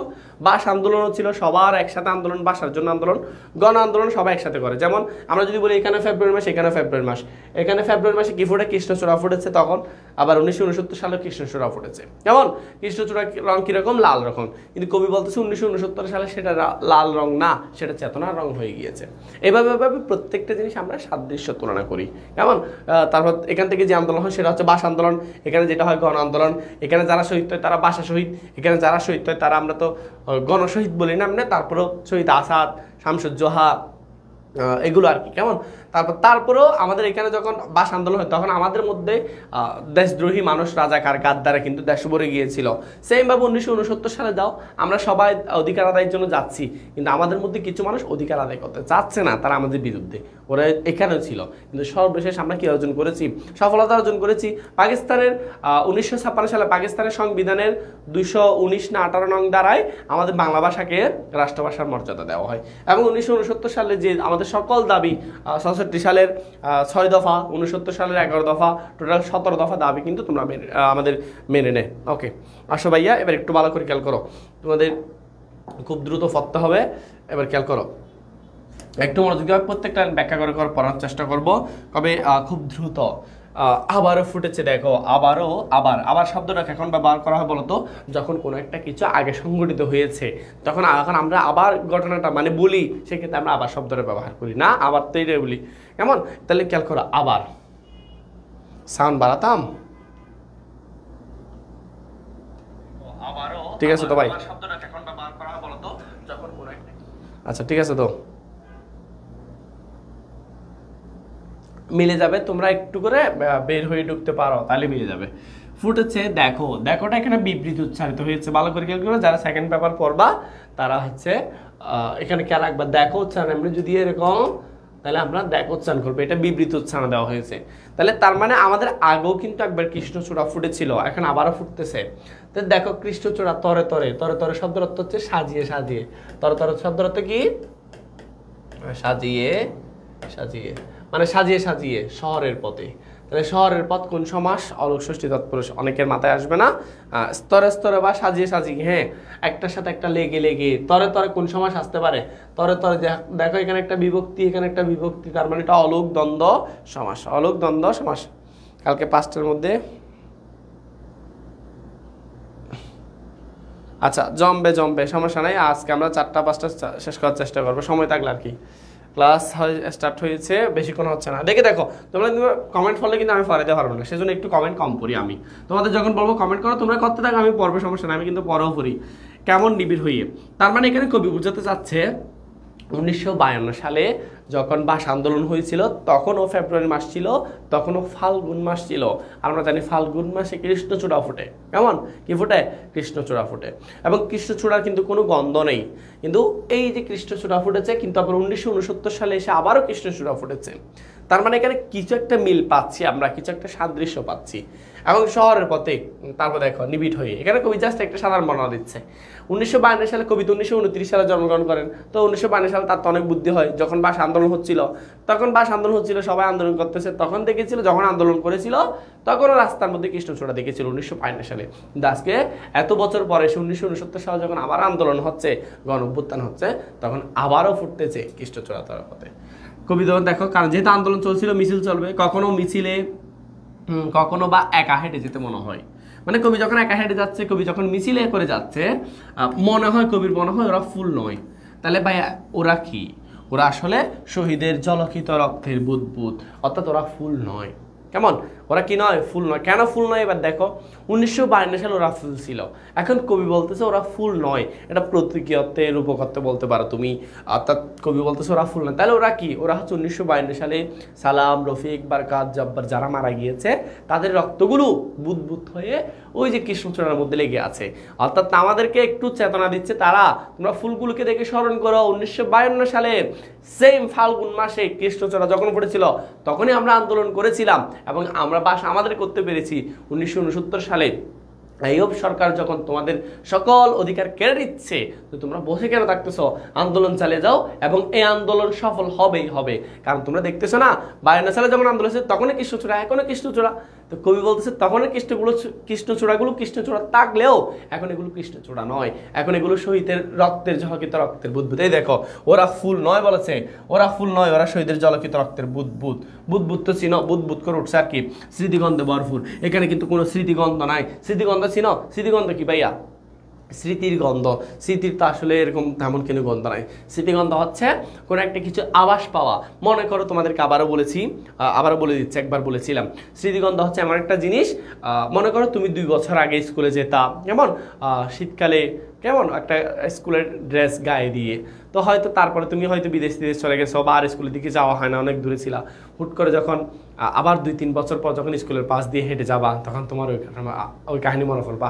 ভাষা আন্দোলনও ছিল সবার একসাথে আন্দোলন, ভাষার জন্য আন্দোলন, গণ আন্দোলন সবাই একসাথে করে। যেমন আমরা যদি বলি এখানে ফেব্রুয়ারি মাস, এখানে ফেব্রুয়ারি মাস, এখানে ফেব্রুয়ারি মাসে কি ফুটে? কৃষ্ণচূড়া ফুটেছে তখন, আবার 1969 সালে কৃষ্ণচূড়া ফুটেছে। কেমন? কৃষ্ণচূড়া রং কিরকম? লাল রকম। কিন্তু কবি বলতেছে 1969 সালে সেটা লাল রং না, সেটা চেতনার রং হয়ে গিয়েছে। এভাবে প্রত্যেকটা জিনিস আমরা সাদৃশ্য তুলনা করি। কেমন? তারপর এখান থেকে যে আন্দোলন হয় সেটা হচ্ছে ভাষা আন্দোলন, এখানে যেটা হয় গণ আন্দোলন। এখানে যারা শহীদ হয় তারা ভাষা শহীদ, এখানে যারা শহীদ হয় তারা আমরা তো গণশহীদ বলি না, মানে তারপরেও শহীদ আসাদ, শামসুজ্জোহা, এগুলো আর কি। কেমন? তারপরেও আমাদের এখানে যখন ভাষা আন্দোলন হয় তখন আমাদের মধ্যে দেশদ্রোহী মানুষ, রাজাকার, গাদ্দারা কিন্তু দেশ ভরে গিয়েছিল। সেমভাবে 1969 সালে যাও, আমরা সবাই অধিকার আদায়ের জন্য যাচ্ছি, কিন্তু আমাদের মধ্যে কিছু মানুষ অধিকার আদায় করতে চাচ্ছে না, তারা আমাদের বিরুদ্ধে, ওরা এখানেও ছিল। কিন্তু সর্বশেষ আমরা কি অর্জন করেছি? সফলতা অর্জন করেছি। পাকিস্তানের 1956 সালে পাকিস্তানের সংবিধানের 219 না 18 নং দ্বারায় আমাদের বাংলা ভাষাকে রাষ্ট্রভাষার মর্যাদা দেওয়া হয়। এবং 1969 সালে যে আমাদের সকল দাবি, 67 সালের 6 দফা, 69 সালের 11 দফা, টোটাল 17 দফা দাবি কিন্তু তোমরা আমাদের মেনে নেয়। ওকে, আসো ভাইয়া, এবার একটু ভালো করে খেয়াল করো, তোমাদের খুব দ্রুত পড়তে হবে। এবার খেয়াল করো, একটু মনোযোগভাবে প্রত্যেকটা ব্যাখ্যা করে পড়ার চেষ্টা করব। কবে খুব দ্রুত আবারও ফুটেছে। দেখো আবারও, আবার শব্দটা এখন ব্যবহার করা হয় বলতো যখন কোনো একটা কিছু আগে সংঘটিত হয়েছে, তখন এখন আমরা আবার ঘটনাটা মানে বলি, সেক্ষেত্রে আমরা আবার শব্দটা ব্যবহার করি না, আবার তো এটাই বলি। কেমন? তাহলে খেয়াল করো, আবার সাউন্ড বাড়াতাম, ঠিক আছে তো ভাই? শব্দটা এখন ব্যবহার করা হয় বলতো যখন কোনো একটা, আচ্ছা ঠিক আছে তো মিলে যাবে। তোমরা একটু করে বের হয়ে ঢুকতে পারো, তাহলে মিলে যাবে। ফুটেছে দেখো, দেখোটা এখানে বিবৃতি উচ্চারিত হয়েছে, ভালো করে খেয়াল করো। যারা সেকেন্ড পেপার পড়বা তারা হচ্ছে এখানে খেয়াল রাখবা, দেখো উচ্চারণ আমরা যদি এরকম, তাহলে আমরা দেখো উচ্চারণ করবো, এটা বিবৃতি উচ্চারণ দেওয়া হয়েছে। তাহলে তার মানে আমাদের আগেও কিন্তু একবার কৃষ্ণচূড়া ফুটেছিল, এখন আবারও ফুটতেছে। তো দেখো কৃষ্ণচূড়া তরে তরে, তরে তরে শব্দের অর্থ হচ্ছে সাজিয়ে সাজিয়ে, তরে তরে শব্দের অর্থ কি? সাজিয়ে সাজিয়ে, মানে সাজিয়ে সাজিয়ে শহরের পথে। তাহলে শহরের পথ কোন সমাস? অলক ষষ্ঠী তৎপুরুষ। অনেকের মাথায় আসবে না। স্তরে স্তরে বা সাজিয়ে সাজিয়ে, হ্যাঁ, একটার সাথে একটা লেগে লেগে তরে তরে কোন সমাস আসতে পারে? তরে তরে দেখো এখানে একটা বিভক্তি, এখানে একটা বিভক্তি, তার মানে এটা অলক দ্বন্দ্ব সমাস। অলক দ্বন্দ্ব সমাস। কালকে 5টার মধ্যে, আচ্ছা জমবে জমবে, সমস্যা নাই। আজকে আমরা 4টা 5টা শেষ করার চেষ্টা করবো, সময় থাকলে আর কি। ক্লাস স্টার্ট হয়েছে, বেশিক্ষণ হচ্ছে না। দেখো তোমরা কমেন্ট করলে কিন্তু আমি পড়াতে পারবো না, সেজন্য একটু কমেন্ট কম পড়ি আমি। তোমাদের যখন বলবো কমেন্ট করো, তোমরা করতে থাকো, আমি পড়বো, সমস্যা নাই, আমি কিন্তু পরেও পড়ি। কেমন নিবিড় হইয়ে। তার মানে এখানে কবি বুঝাতে চাচ্ছে 1952 সালে যখন ভাষা আন্দোলন হয়েছিল তখনও ফেব্রুয়ারি মাস ছিল, তখনও ফাল্গুন মাস ছিল। আর আমরা জানি ফাল্গুন মাসে কৃষ্ণচূড়া ফোটে। কেমন কি ফোটে? কৃষ্ণচূড়া ফোটে। এবং কৃষ্ণচূড়ার কিন্তু কোনো গন্ধ নেই, কিন্তু এই যে কৃষ্ণচূড়া ফুটেছে, কিন্তু আবার 1969 সালে এসে আবারও কৃষ্ণচূড়া ফুটেছে। তার মানে এখানে কিছু একটা মিল পাচ্ছি আমরা, কিছু একটা সাদৃশ্য পাচ্ছি। এবং শহরের পথে, তারপর দেখো নিবিড় হয়ে, এখানে কবি জাস্ট একটা সাধারণ বর্ণনা দিচ্ছে। 1952 সালে কবি তো 1929 সালে জন্মগ্রহণ করেন। তো 1952 সালে তার তো অনেক বুদ্ধি হয়, যখন ভাষা আন্দোলন হচ্ছিল, সবাই আন্দোলন করতেছে, তখন দেখেছিল, যখন আন্দোলন করেছিল তখনও রাস্তার মধ্যে কৃষ্ণচূড়া দেখেছিল 1952 সালে। কিন্তু আজকে এত বছর পরে 1969 সালে যখন আবার আন্দোলন হচ্ছে, গণ অভ্যুত্থান হচ্ছে, তখন আবারও ফুটতেছে কৃষ্ণচূড়া তার পথে। কবি তখন দেখো, কারণ যেহেতু আন্দোলন চলছিল, মিছিল চলবে, কখনো মিছিলে, কখনো বা একা হেঁটে যেতে মনে হয়। মানে কবি যখন একা হেঁটে যাচ্ছে, কবি যখন মিছিলে করে যাচ্ছে, কবির মনে হয় ওরা ফুল নয়। তাহলে ভাই ওরা কি? ওরা আসলে শহীদের জলকিত রক্তের বুদবুদ, অর্থাৎ ওরা ফুল নয়। কেমন? ওরা কি নয়? ফুল নয়। কেন ফুল নয়? এবার দেখো, 1952 সালে ওরা ফুল ছিল, এখন কবি বলতেছে ওরা ফুল নয়। এটা প্রতীকীয়তে, রূপকত্বে বলতে পারো তুমি, অর্থাৎ কবি বলতেছে ওরা ফুল নয়। তাহলে ওরা কি? ওরা হচ্ছে 1952 সালে সালাম, রফিক, বারকাত, জব্বার যারা মারা গিয়েছে, তাদের রক্তগুলো বুদবুদ হয়ে ওই যে কৃষ্ণচূড়ার মধ্যে লেগে আছে। অর্থাৎ আমাদেরকে একটু চেতনা দিচ্ছে তারা, তোমরা ফুলগুলোকে দেখে স্মরণ করো, 1952 সালে সেম ফাল্গুন মাসে কৃষ্ণচূড়া যখন পড়েছিল, তখনই আমরা আন্দোলন করেছিলাম এবং আমরা আমাদের করতে পেরেছি। 1969 সালে আইয়ুব সরকার যখন তোমাদের সকল অধিকার কেড়ে নিচ্ছে, তো তোমরা বসে কেন থাকতেছো? আন্দোলন চালিয়ে যাও, এবং এই আন্দোলন সফল হবেই হবে। কারণ তোমরা দেখতেছো না, 52 সালে যখন আন্দোলন হচ্ছে তখনই কৃষ্ণচূড়া, এখনো কৃষ্ণচূড়া। তো কবি বলতেছে তখনই কৃষ্ণচূড়াগুলো থাকলেও এখন এগুলো কৃষ্ণচূড়া নয়, এখন এগুলো শহীদের রক্তের ঝলকিত রক্তের বুদবুদ। এই দেখো, ওরা ফুল নয় বলেছে, ওরা ফুল নয়, ওরা শহীদের জলকিত রক্তের বুদবুদ। বুদবুদ তো চিনো, বুদবুদ করে উঠছে আর কি, স্মৃতিগন্ধে ভরপুর। এখানে কিন্তু কোনো স্মৃতিগন্ধ নাই। স্মৃতিগন্ধ চিনো? স্মৃতিগন্ধ কি ভাইয়া? স্মৃতির গন্ধ। স্মৃতির তো আসলে এরকম তেমন কোনো গন্ধ নাই। স্মৃতিগন্ধ হচ্ছে কোনো একটা কিছু আভাস পাওয়া। মনে করো, তোমাদেরকে আবারও বলেছি, আবারও বলে দিচ্ছি, একবার বলেছিলাম, স্মৃতিগন্ধ হচ্ছে এমন একটা জিনিস, মনে করো তুমি 2 বছর আগে স্কুলে যেতাম, যেমন শীতকালে, কেমন একটা স্কুলের ড্রেস গায়ে দিয়ে, তো হয়তো তারপরে তুমি হয়তো বিদেশ চলে গেছো, বা আর স্কুলের দিকে যাওয়া হয় না, অনেক দূরে ছিলা। হুট করে যখন আবার 2-3 বছর পর যখন স্কুলের পাশ দিয়ে হেঁটে যাবা, তখন তোমার ওই কাহিনী মনে করবা,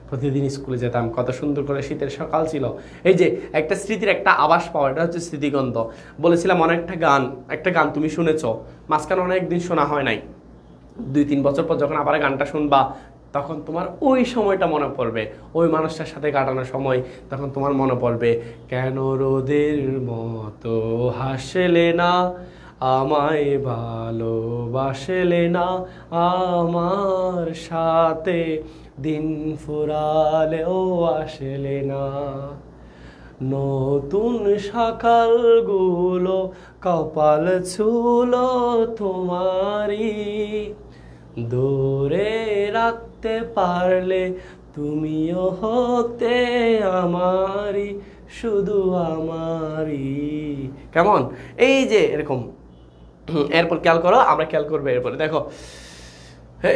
প্রতিদিন স্কুলে যেতাম, কত সুন্দর করে শীতের সকাল ছিল। এই যে একটা স্মৃতির একটা আভাস পাওয়া, এটা হচ্ছে স্মৃতিগন্ধ। বলেছিলাম একটা গান তুমি শুনেছো, মাঝখানে অনেকদিন শোনা হয় নাই, 2-3 বছর পর যখন আবার গানটা শুনবা, তখন তোমার ওই সময়টা মনে পড়বে, ওই মানুষটার সাথে কাটানোর সময়, তখন তোমার মনে পড়বে, কেন রোদের মতো হাসলে না, আমায় ভালোবাসলে না, আমার সাথে দিন ফুরালেও আসলে না, নতুন সকালগুলো কপাল ছুলো তোমারই, দূরে রাখতে পারলে তুমিও হতে আমারই, শুধু আমারই। কেমন? এই যে এরকম। এরপর খেয়াল করো, আমরা খেয়াল করবো এরপরে, দেখো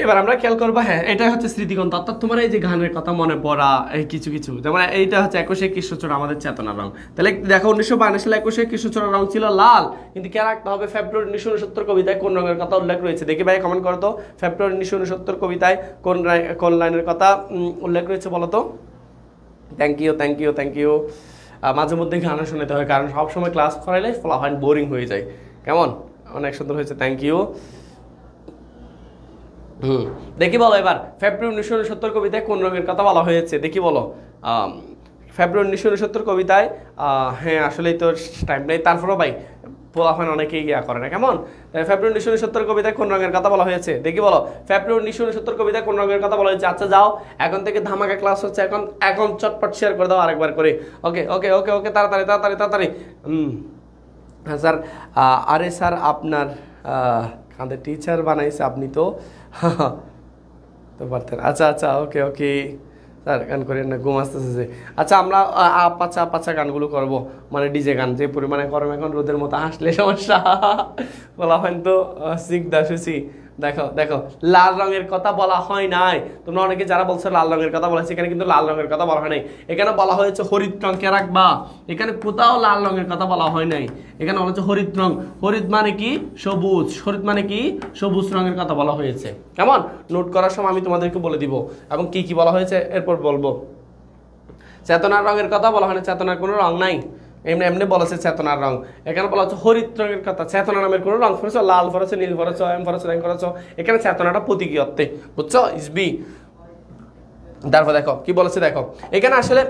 এবার আমরা খেয়াল করবো, হ্যাঁ এটা হচ্ছে স্মৃতিগন্ধ, অর্থাৎ তোমার এই যে গানের কথা মনে পড়া, এই কিছু কিছু, যেমন এইটা হচ্ছে 21শে কৃষ্ণচূড়া, আমাদের চেতনার রং। তাহলে দেখো 1952 সালে 21শে কৃষ্ণচূড়ার রং ছিল লাল, কিন্তু কে রাখতে হবে? ফেব্রুয়ারি 1969 কবিতায় কোন রঙের কথা উল্লেখ রয়েছে? দেখি ভাই কমেন্ট করো তো, ফেব্রুয়ারি 1969 কবিতায় কোন লাইনের কথা উল্লেখ রয়েছে বলো তো? Thank you. মাঝে মধ্যে গান শোনাতে হয়, কারণ সবসময় ক্লাস করাইলে ফলাফল বোরিং হয়ে যায়। কেমন? অনেক সুন্দর হয়েছে, থ্যাংক ইউ। দেখি বলো এবার, ফেব্রুয়ারি 1969 কবিতায় কোন রঙের কথা বলা হয়েছে? দেখি বলো, ফেব্রুয়ারি 1969 কবিতায়, হ্যাঁ আসলেই তো টাইম নেই, তারপরও ভাই পোলাফান অনেকেই ইয়া করে না, কেমন? ফেব্রুয়ারি 1969 কবিতায় কোন রঙের কথা বলা হয়েছে দেখি বলো। ফেব্রুয়ারি 1969 কবিতায় কোন রঙের কথা বলা হয়েছে? আচ্ছা যাও, এখন থেকে ধামাকা ক্লাস হচ্ছে, এখন চটপট শেয়ার করে দাও আরেকবার করে। ওকে ওকে ওকে ওকে, তাড়াতাড়ি তাড়াতাড়ি তাড়াতাড়ি। হ্যাঁ স্যার, আরে স্যার আপনার কাঁধে টিচার বানাইছে আপনি তো তো পারতেন। আচ্ছা আচ্ছা, ওকে ওকে স্যার, গান করেন না, ঘুম আসতেছে। আচ্ছা আমরা আপাচা আপাচা গানগুলো করবো, মানে ডিজে গান। যে পরিমাণে গরম এখন, রোদের মতো হাসলে সমস্যা বলা হয় তো সিকদা সুসি। দেখো দেখো, লাল রঙের কথা বলা হয় নাই। তোমরা অনেকে যারা বলছো লাল রঙের কথা বলা হয়েছে, এখানে কিন্তু লাল রঙের কথা বলা হয় নাই। এখানে বলা হয়েছে হরিত রং, কে রাখবা? এখানে কোথাও লাল রঙের কথা বলা হয় নাই। এখানে বলা হচ্ছে হরিত রং। হরিত মানে কি? সবুজ। হরিত মানে কি? সবুজ রঙের কথা বলা হয়েছে, কেমন? নোট করার সময় আমি তোমাদেরকে বলে দিব এবং কি কি বলা হয়েছে এরপর বলবো। চেতনার রঙের কথা বলা হয় না, চেতনার কোনো রং নাই, এমনি এমনি বলেছে চেতনার রং। এখানে বলা হচ্ছে হরিত রঙের কথা। চেতনা নামের কোনো রং ফরেছ, লাল ফরেছ, নীল ফরেছ, এম ফরেছ, রং ফরেছ। এখানে চেতনাটা প্রতীকী অর্থে, বুঝছো? ইসবি। তারপর দেখো কি বলেছে, দেখো এখানে আসলে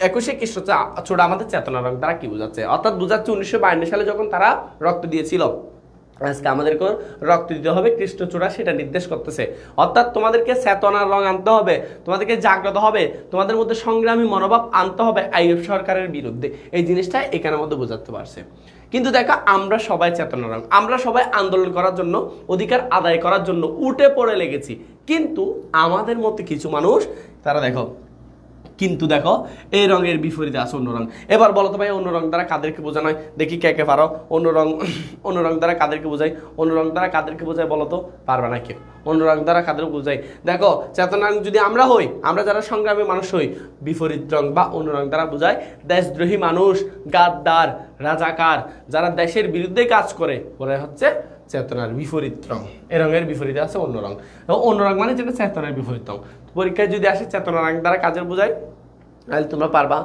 21শে খ্রিস্টচূড়া আমাদের চেতনার রং তারা কি বোঝাচ্ছে? অর্থাৎ বোঝাচ্ছে 1952 সালে যখন তারা রক্ত দিয়েছিল, আজকে আমাদেরকে রক্ত দিতে হবে কৃষ্ণচূড়া, সেটা নির্দেশ করতেছে। অর্থাৎ তোমাদেরকে চেতনার রং আনতে হবে, তোমাদেরকে জাগ্রত হবে, তোমাদের মধ্যে সংগ্রামী মনোভাব আনতে হবে আইয়ুব সরকারের বিরুদ্ধে। এই জিনিসটা এখানের মধ্যে বোঝাতে পারছে। কিন্তু দেখো, আমরা সবাই চেতনার রং, আমরা সবাই আন্দোলন করার জন্য, অধিকার আদায় করার জন্য উঠে পড়ে লেগেছি। কিন্তু আমাদের মধ্যে কিছু মানুষ, তারা দেখো, কিন্তু দেখো এই রঙের বিপরীতে আছে অন্য রং। এবার বলো তো ভাই, অন্য রং দ্বারা কাদেরকে বোঝানো হয়? দেখি কে কে পারো। অন্য রং দ্বারা কাদেরকে বোঝায়? অন্য রং দ্বারা কাদেরকে বোঝায় বলো তো? পারবে না কেউ। অন্য রং দ্বারা কাদের বোঝায়? দেখো, চেতনা রং যদি আমরা হই, আমরা যারা সংগ্রামী মানুষ হই, বিপরীত রং বা অন্য রং দ্বারা বোঝায় দেশদ্রোহী মানুষ, গাদ্দার, রাজাকার, যারা দেশের বিরুদ্ধে কাজ করে, ওরা হচ্ছে চেতনার বিপরীত রং। এই রঙের বিপরীতে আছে অন্য রং। অন্য রং মানে যেটা চেতনার বিপরীত রং। পরীক্ষায় যদি আসে চেতনা রং দ্বারা কাজের বোঝায়, তাহলে তোমরা পারবা,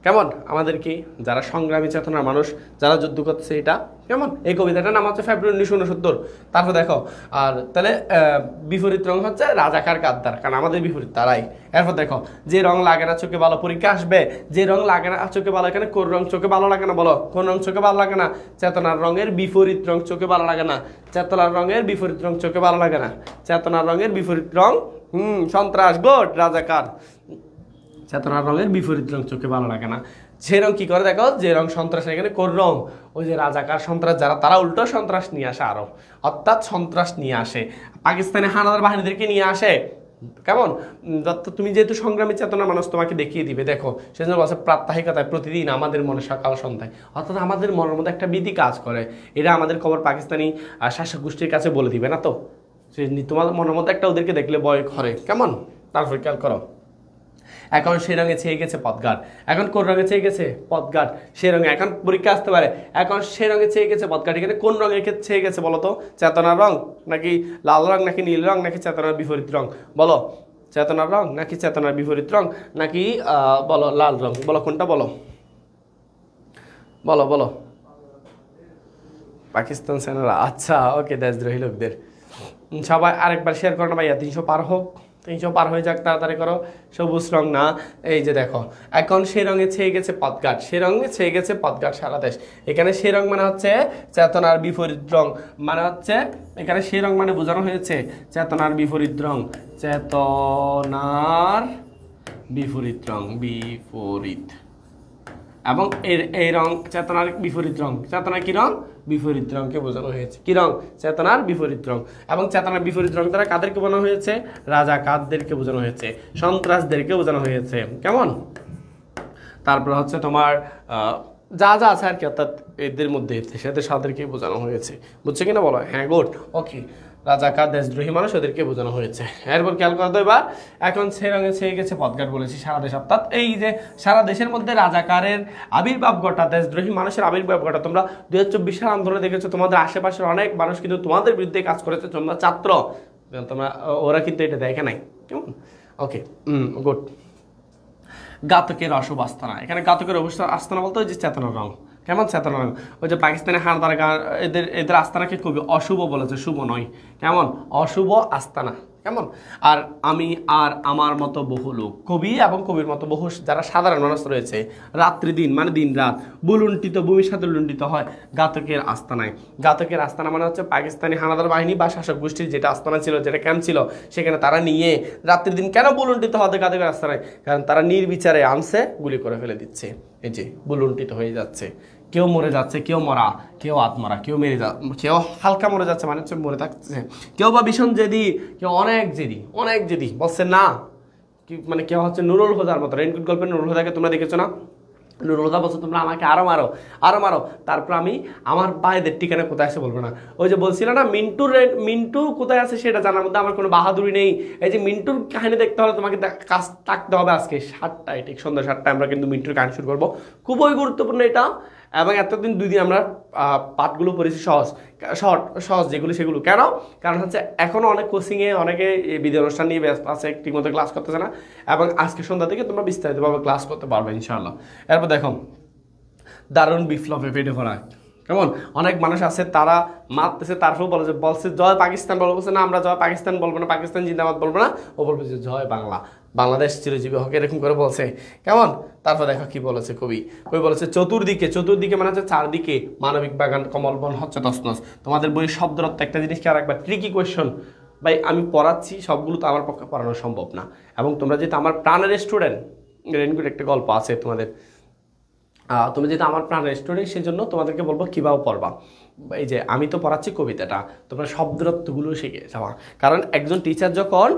কেমন? আমাদের কি যারা সংগ্রামী চেতনার মানুষ, যারা যুদ্ধ করছে, এটা কেমন? এই কবিতাটার নাম হচ্ছে ফেব্রুয়ারি 1969। তারপর দেখো, আর তাহলে বিপরীত রং হচ্ছে রাজাকার, গাদ্দার, কারণ আমাদের বিপরীত তারাই। এরপর দেখো, যে রং লাগে না চোখে ভালো, পরীক্ষা আসবে, যে রং লাগে না চোখে ভালো, এখানে কোন রং চোখে ভালো লাগে না বলো? কোন রং চোখে ভালো লাগে না? চেতনার রঙের বিপরীত রং চোখে ভালো লাগে না। চেতনার রঙের বিপরীত রং চোখে ভালো লাগে না। চেতনার রঙের বিপরীত রং সন্ত্রাস, গোট, রাজাকার। চেতনার রঙের বিপরীত রং চোখে ভালো লাগে না। যে রং কি করে দেখো, যে রং সন্ত্রাস, এখানে কোন রং? ওই যে রাজাকার, সন্ত্রাস যারা, তারা উল্টো সন্ত্রাস নিয়ে আসে আরো, অর্থাৎ সন্ত্রাস নিয়ে আসে, পাকিস্তানি হানাদার বাহিনীদেরকে নিয়ে আসে, কেমন? তুমি যেহেতু সংগ্রামী চেতনার মানুষ, তোমাকে দেখিয়ে দিবে। দেখো, সেজন্য বলছে প্রাত্যহিকতায়, প্রতিদিন আমাদের মনে সকাল সন্ধ্যায়, অর্থাৎ আমাদের মনের মধ্যে একটা ভীতি কাজ করে। এটা আমাদের খবর পাকিস্তানি শাসক গোষ্ঠীর কাছে বলে দিবে না তো, সে তোমার মনের মধ্যে একটা ওদেরকে দেখলে ভয় করে, কেমন? তারপর খেয়াল করো, এখন সে রঙে ছেয়ে গেছে পথঘাট। এখন কোন রঙে ছেয়ে গেছে? পথঘাট। সে রঙে, এখন পরীক্ষা আসতে পারে, এখন সে রঙে ছেয়ে গেছে পথঘাট। এখানে কোন রঙে ছেয়ে গেছে বলো তো? চেতনার রং নাকি লাল রং নাকি নীল রং নাকি চেতনার বিপরীত রং? বলো, চেতনার রং নাকি চেতনার বিপরীত রং নাকি বলো লাল রং? বলো কোনটা, বলো বলো বলো। পাকিস্তান সেনারা, আচ্ছা ওকে, দেশদ্রোহী লোকদের। সবাই আরেকবার শেয়ার করো না ভাইয়া, 300 পার হোক, 300 পার হয়ে যাক, তাড়াতাড়ি করো। সবুজ রং না, এই যে দেখো, এখন সে রঙে ছেয়ে গেছে পথঘাট, সে রঙে ছেয়ে গেছে পথঘাট সারা দেশ। এখানে সে রং মানে হচ্ছে চেতনার বিপরীত রং, মানে হচ্ছে এখানে সে রং মানে বোঝানো হয়েছে চেতনার বিপরীত রং, চেতনার বিপরীত রং, বিপরীত। এবং এই রং চেতনার বিপরীত রং, চেতনার কি রং? বিপরীত রংকে বোঝানো হয়েছে। কি রং? চেতনার বিপরীত রং। এবং চেতনার বিপরীত রং দ্বারা কাদেরকে বোঝানো হয়েছে? রাজাকারদেরকে বোঝানো হয়েছে, সন্ত্রাসদেরকে বোঝানো হয়েছে, কেমন? তারপর হচ্ছে তোমার যা যা আছে আর কি, অর্থাৎ এদের মধ্যে সেদের সাদেরকে বোঝানো হয়েছে, বুঝছে কিনা বলো? হ্যাঁ, গুড, ওকে। রাজাকার, দেশদ্রোহী মানুষ, ওদেরকে বোঝানো হয়েছে। এরপর খেয়াল করতে এবার, এখন সে রঙে ছেয়ে গেছে পথঘাট বলেছি সারা দেশ, অর্থাৎ এই যে সারা দেশের মধ্যে রাজাকারের আবির্ভাব ঘটা, দেশদ্রোহী মানুষের আবির্ভাব ঘটা। তোমরা 2024 সাল আন্দোলনে দেখেছো, তোমাদের আশেপাশের অনেক মানুষ কিন্তু তোমাদের বিরুদ্ধে কাজ করেছে, তোমরা ছাত্র, তোমরা, ওরা কিন্তু এটা দেখে নাই, কেমন? ওকে, গুড। ঘাতকের অশুভ আস্তানা, এখানে ঘাতকের আস্তানা বলতে ওই যে চেতনার রং, কেমন? চেতনা রং। ওই যে পাকিস্তানি হানাদার এদের আস্তানাকে খুবই অশুভ বলেছে, শুভ নয়, কেমন? অশুভ আস্তানা, কেমন? আর আমি আর আমার মতো বহু লোক, কবি এবং কবির মতো বহু যারা সাধারণ মানুষ রয়েছে, রাত্রি দিন মানে দিন রাত বুলুন্ঠিত, ভূমির সাথে লুণ্ঠিত হয় ঘাতকের আস্তানায়। ঘাতকের আস্তানা মানে হচ্ছে পাকিস্তানি হানাদার বাহিনী বা শাসক গোষ্ঠীর যেটা আস্তানা ছিল, যেটা ক্যাম্প ছিল, সেখানে তারা নিয়ে রাত্রি দিন কেন বুলুণ্ঠিত হবে ঘাতকের আস্তানায়? কারণ তারা নির্বিচারে আনছে, গুলি করে ফেলে দিচ্ছে, এই যে বুলুণ্ঠিত হয়ে যাচ্ছে। কেউ মরে যাচ্ছে, কেউ মরা, কেউ আত্মরা, কেউ মেরে কেউ হালকা মরে যাচ্ছে মানে হচ্ছে মরে থাকছে, কেউ বা ভীষণ জেদি, কেউ অনেক জেদি, অনেক জেদি, বলছে না কি মানে কেউ হচ্ছে নুরুল হুদার মতো। রেইনকোট গল্পের নুরুল হুদাকে তোমরা দেখেছো না? নুরুল হুদা বলছো তোমরা আমাকে আরো মারো, আরো মারো, তারপর আমি আমার ভাইদের ঠিকানা কোথায় আছে বলবো না। ওই যে বলছিল না মিন্টু কোথায় আছে সেটা জানার মধ্যে আমার কোনো বাহাদুরি নেই। এই যে মিন্টুর কাহিনী দেখতে হলে তোমাকে কাজ থাকতে হবে আজকে 7টায়, ঠিক সন্ধ্যা 7টায় আমরা কিন্তু মিন্টুর কাহিনী শুরু করবো। খুবই গুরুত্বপূর্ণ এটা, এবং এতদিন 2 দিন আমরা পাঠগুলো পড়েছি সহজ যেগুলো সেগুলো। কেন? কারণ হচ্ছে এখনও অনেক কোচিংয়ে অনেকে বিদ্যা অনুষ্ঠান নিয়ে ব্যস্ত আছে, ঠিকমতো ক্লাস করতেছে না, এবং আজকে সন্ধ্যা থেকে তোমরা বিস্তারিতভাবে ক্লাস করতে পারবে ইনশাআল্লাহ। এরপর দেখো দারুণ বিপ্লবে ফেটে পড়া। কেমন? অনেক মানুষ আছে তারা মারতেছে, তারপর বলছে জয় পাকিস্তান বলবো, বলছে না আমরা জয় পাকিস্তান বলবো না, পাকিস্তান জিন্দাবাদ বলবো না, ও বলবে যে জয় বাংলা, বাংলাদেশ চিরজীবী হোক, এরকম করে বলছে। কেমন? তারপর দেখো কি বলেছে কবি বলেছে চতুর্দিকে মানে হচ্ছে চারদিকে মানবিক বাগান কমলবন হচ্ছে তছনছ। তোমাদের বইয়ের শব্দরত্ব একটা জিনিসকে আর একবার ট্রিকি কোয়েশ্চন ভাই, আমি পড়াচ্ছি সবগুলো তো আমার পক্ষে পড়ানো সম্ভব না, এবং তোমরা যেহেতু আমার প্রাণের স্টুডেন্ট, রেনকুট একটা গল্প আছে তোমাদের, তুমি যেহেতু আমার প্রাণের স্টুডেন্ট সেই জন্য তোমাদেরকে বলবো কীভাবে পড়বা। এই যে আমি তো পড়াচ্ছি কবিতাটা, তোমরা শব্দরত্বগুলো শিখে যাওয়া। কারণ একজন টিচার যখন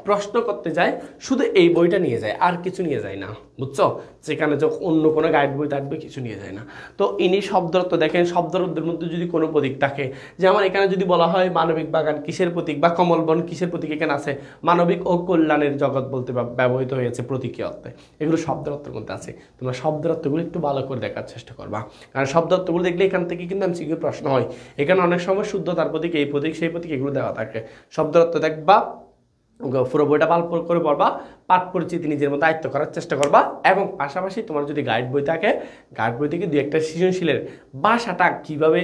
প্রশ্ন করতে যায় শুধু এই বইটা নিয়ে যায়, আর কিছু নিয়ে যায় না, বুঝছো? সেখানে যখন অন্য কোনো গাইড বই থাকবে কিছু নিয়ে যায় না। তো ইনি শব্দরত্ব দেখেন, শব্দরত্বের মধ্যে যদি কোনো প্রতীক থাকে, যেমন এখানে যদি বলা হয় মানবিক বাগান কিসের প্রতীক, বা কমলবন কিসের প্রতীক, এখানে আছে মানবিক ও কল্যাণের জগৎ বলতে ব্যবহৃত হয়েছে প্রতীকী অর্থে, এগুলো শব্দরত্বের মধ্যে আছে। তোমরা শব্দরত্বগুলো একটু ভালো করে দেখার চেষ্টা করবা, কারণ শব্দরত্বগুলো দেখলে এখান থেকে কিন্তু এমসিকিউ প্রশ্ন হয়। এখানে অনেক সময় শুদ্ধতার প্রতীক, এই প্রতীক সেই প্রতীক, এগুলো দেওয়া থাকে। শব্দরত্ব দেখবা, পুরো বইটা ভালো করে পড়বা, পাঠ পরিচিতি নিজের মতো আয়ত্ত করার চেষ্টা করবা, এবং পাশাপাশি তোমার যদি গাইড বই থাকে, গাইড বই থেকে 2-1টা সৃজনশীলের ভাষাটা কীভাবে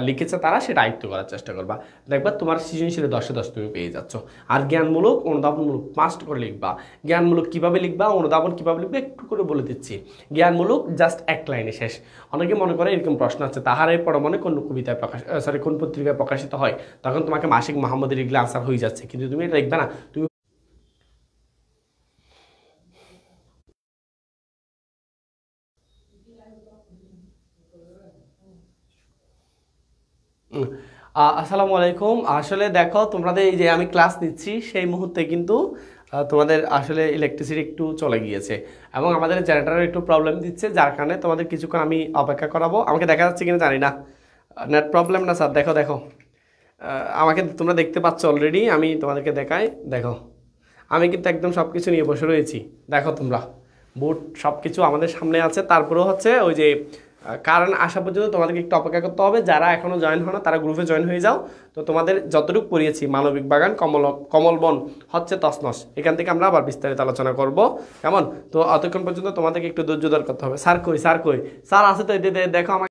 লিখেছে তারা সেটা আয়ত্ত করার চেষ্টা করবা। দেখবা তোমার সৃজনশীলে 10-এ 10 তুমি পেয়ে যাচ্ছ। আর জ্ঞানমূলক অনুধাবনমূলক মাস্ট করে লিখবা। জ্ঞানমূলক কীভাবে লিখবা, অনুধাবন কীভাবে লিখবে একটু করে বলে দিচ্ছি। জ্ঞানমূলক জাস্ট 1 লাইনে শেষ। অনেকে মনে করে এরকম প্রশ্ন আছে তাহারে পরমানে কোন কবিতায় কোন পত্রিকায় প্রকাশিত হয়, তখন তোমাকে মাসিক মোহাম্মদের লিখলে আনসার হয়ে যাচ্ছে, কিন্তু তুমি এটা লিখবে না, তুমি আসসালামু আলাইকুম। আসলে দেখো তোমাদের এই যে আমি ক্লাস নিচ্ছি সেই মুহূর্তে কিন্তু তোমাদের আসলে ইলেকট্রিসিটি একটু চলে গিয়েছে, এবং আমাদের জেনারেটরের একটু প্রবলেম দিচ্ছে, যার কারণে তোমাদের কিছুক্ষণ আমি অপেক্ষা করাবো। আমাকে দেখা যাচ্ছে কিনা জানি না, নেট প্রবলেম না স্যার? দেখো আমাকে তোমরা দেখতে পাচ্ছ অলরেডি, আমি তোমাদেরকে দেখাই। দেখো আমি কিন্তু একদম সব কিছু নিয়ে বসে রয়েছি, দেখো তোমরা বোর্ড সব কিছু আমাদের সামনে আছে। তারপরেও হচ্ছে ওই যে কারণ আসা পর্যন্ত তোমাদেরকে একটু অপেক্ষা করতে হবে। যারা এখনও জয়েন হয় না তারা গ্রুপে জয়েন হয়ে যাও। তো তোমাদের যতটুকু পড়িয়েছি মানবিক বাগান কমলবন হচ্ছে তছনছ, এখান থেকে আমরা আবার বিস্তারিত আলোচনা করব, কেমন? তো অতক্ষণ পর্যন্ত তোমাদেরকে একটু ধৈর্য ধরে করতে হবে। স্যার কই স্যার আছে তো, দেখো আমাকে।